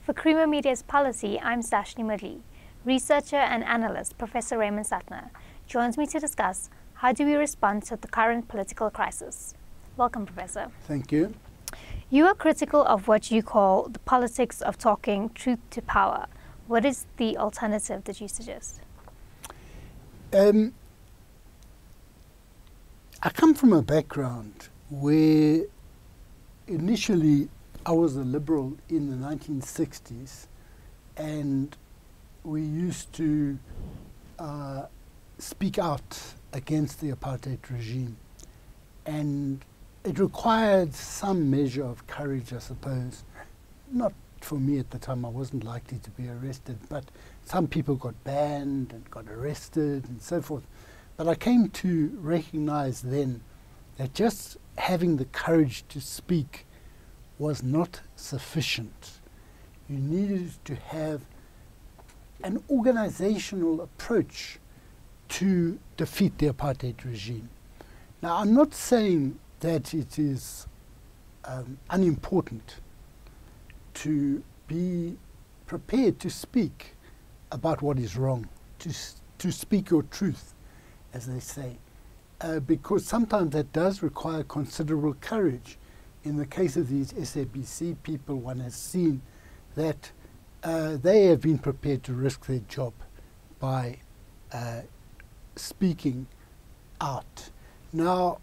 For Creamer Media's Polity, I'm Sashnee Moodley. Researcher and analyst Professor Raymond Suttner joins me to discuss how do we respond to the current political crisis. Welcome, Professor. Thank you. You are critical of what you call the politics of talking truth to power. What is the alternative that you suggest? I come from a background where initially I was a liberal in the 1960s, and we used to speak out against the apartheid regime. And it required some measure of courage, I suppose. Not for me at the time, I wasn't likely to be arrested, but some people got banned and got arrested and so forth. But I came to recognize then that just having the courage to speak was not sufficient. You needed to have an organizational approach to defeat the apartheid regime. Now, I'm not saying that it is unimportant to be prepared to speak about what is wrong, to speak your truth, as they say, because sometimes that does require considerable courage. In the case of these SABC people, one has seen that they have been prepared to risk their job by speaking out. Now,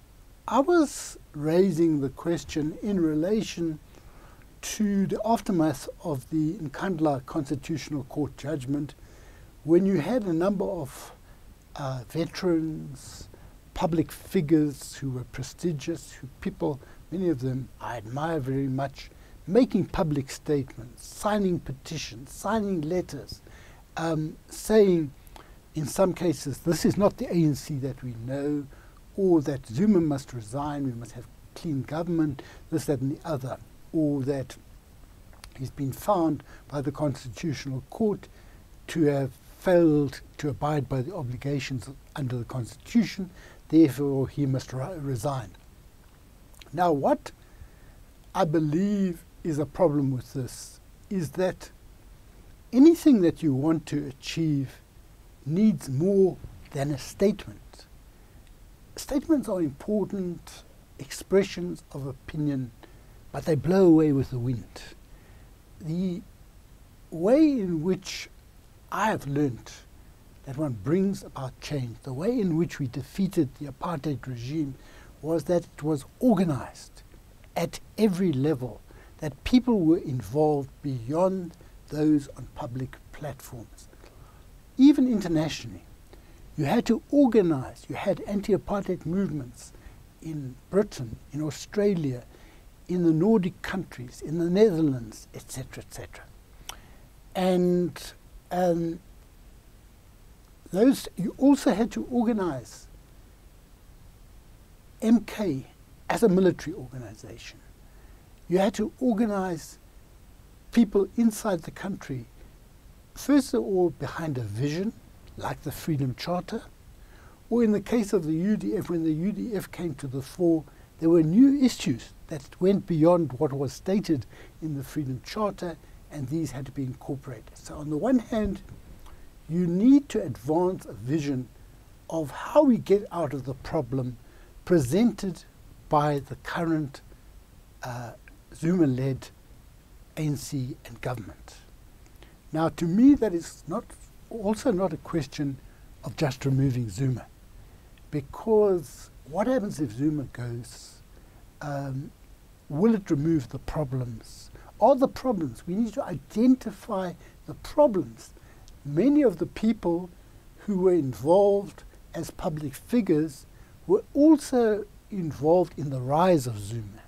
I was raising the question in relation to the aftermath of the Nkandla Constitutional Court judgment, when you had a number of veterans, public figures who were prestigious, many of them I admire very much, making public statements, signing petitions, signing letters, saying, in some cases, this is not the ANC that we know, or that Zuma must resign, we must have clean government, this, that, and the other, or that he's been found by the Constitutional Court to have failed to abide by the obligations under the Constitution, therefore he must resign. Now, what I believe is a problem with this is that anything that you want to achieve needs more than a statement. Statements are important expressions of opinion, but they blow away with the wind. The way in which I have learnt that one brings about change, the way in which we defeated the apartheid regime, was that it was organized at every level, that people were involved beyond those on public platforms. Even internationally, you had to organize. You had anti-apartheid movements in Britain, in Australia, in the Nordic countries, in the Netherlands, etc., etc. And you also had to organize MK as a military organization. You had to organize people inside the country, first of all behind a vision, like the Freedom Charter, or in the case of the UDF, when the UDF came to the fore, there were new issues that went beyond what was stated in the Freedom Charter, and these had to be incorporated. So on the one hand, you need to advance a vision of how we get out of the problem presented by the current Zuma-led ANC and government. Now, to me, that is also not a question of just removing Zuma, because what happens if Zuma goes? Will it remove the problems? Are the problems? We need to identify the problems. Many of the people who were involved as public figures were also involved in the rise of Zuma.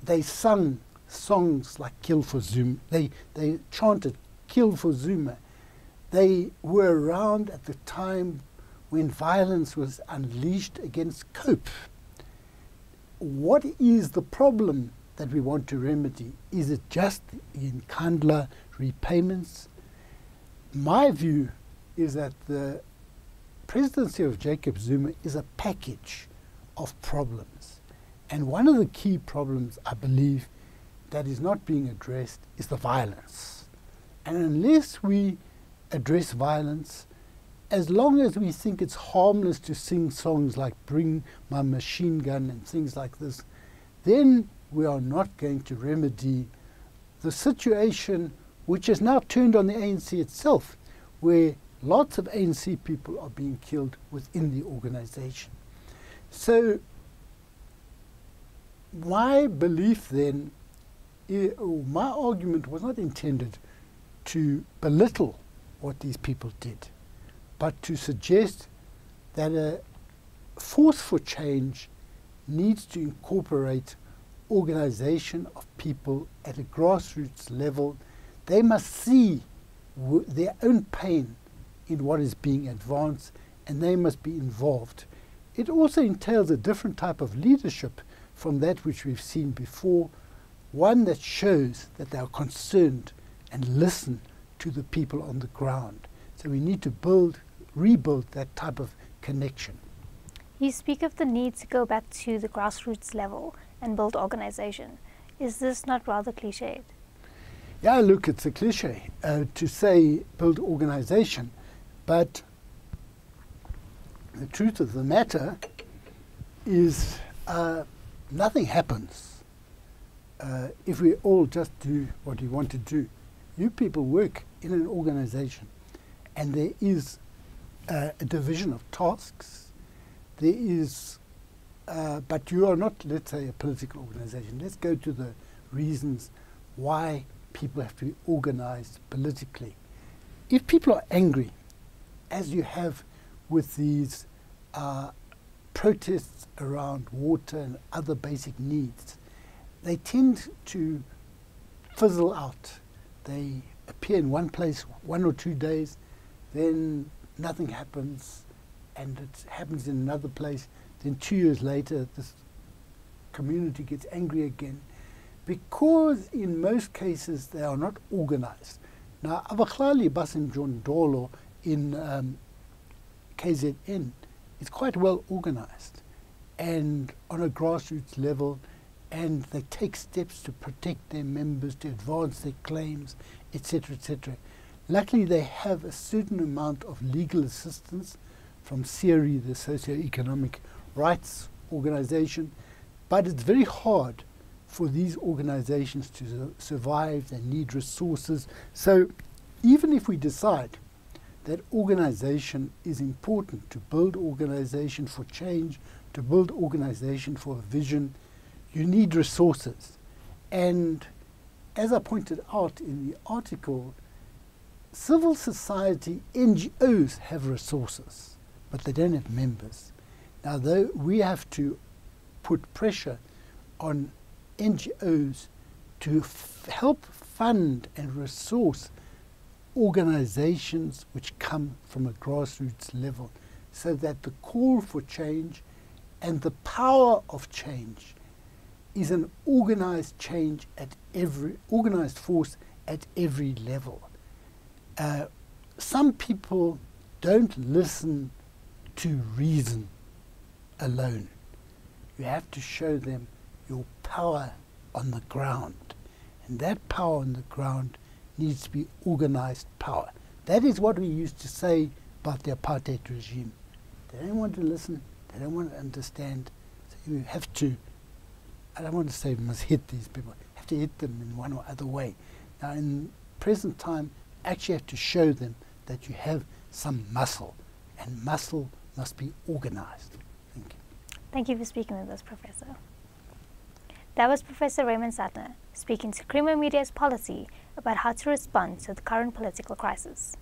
They sung songs like Kill for Zuma. They chanted Kill for Zuma. They were around at the time when violence was unleashed against COPE. What is the problem that we want to remedy? Is it just the Nkandla repayments? My view is that the presidency of Jacob Zuma is a package of problems. And one of the key problems, I believe, that is not being addressed is the violence. And unless we address violence, as long as we think it's harmless to sing songs like Bring My Machine Gun and things like this, then we are not going to remedy the situation which has now turned on the ANC itself, where lots of ANC people are being killed within the organization. So my belief then, my argument was not intended to belittle what these people did, but to suggest that a force for change needs to incorporate organization of people at a grassroots level. They must see their own pain in what is being advanced, and they must be involved. It also entails a different type of leadership from that which we've seen before, one that shows that they are concerned and listen to the people on the ground. So we need to rebuild that type of connection. You speak of the need to go back to the grassroots level and build organization. Is this not rather cliched? Yeah, look, it's a cliche to say build organization, but the truth of the matter is nothing happens if we all just do what we want to do. You people work in an organization, and there is a division of tasks. There is, but you are not, let's say, a political organization. Let's go to the reasons why people have to be organized politically. If people are angry, as you have with these protests around water and other basic needs, they tend to fizzle out. They appear in one place 1 or 2 days, then nothing happens, and it happens in another place. Then 2 years later, this community gets angry again, because in most cases they are not organized. Now, Abaklali Basinjondolo in KZN is quite well organized and on a grassroots level, and they take steps to protect their members, to advance their claims, etc., etc. Luckily, they have a certain amount of legal assistance from SERI, the Socio-Economic Rights Organization, but it's very hard for these organizations to survive. They need resources. So even if we decide that organization is important, to build organization for change, to build organization for a vision, you need resources. And as I pointed out in the article, civil society, NGOs have resources, but they don't have members. Now, though, we have to put pressure on NGOs to help fund and resource organizations which come from a grassroots level, so that the call for change and the power of change is an organized change at organized force at every level. Some people don't listen to reason alone. You have to show them your power on the ground. And that power on the ground needs to be organized power. That is what we used to say about the apartheid regime. They don't want to listen, they don't want to understand. So you have to, I don't want to say we must hit these people, you have to hit them in one or other way. Now in present time, actually have to show them that you have some muscle, and muscle must be organized. Thank you. Thank you for speaking with us, Professor. That was Professor Raymond Suttner speaking to Creamer Media's Polity about how to respond to the current political crisis.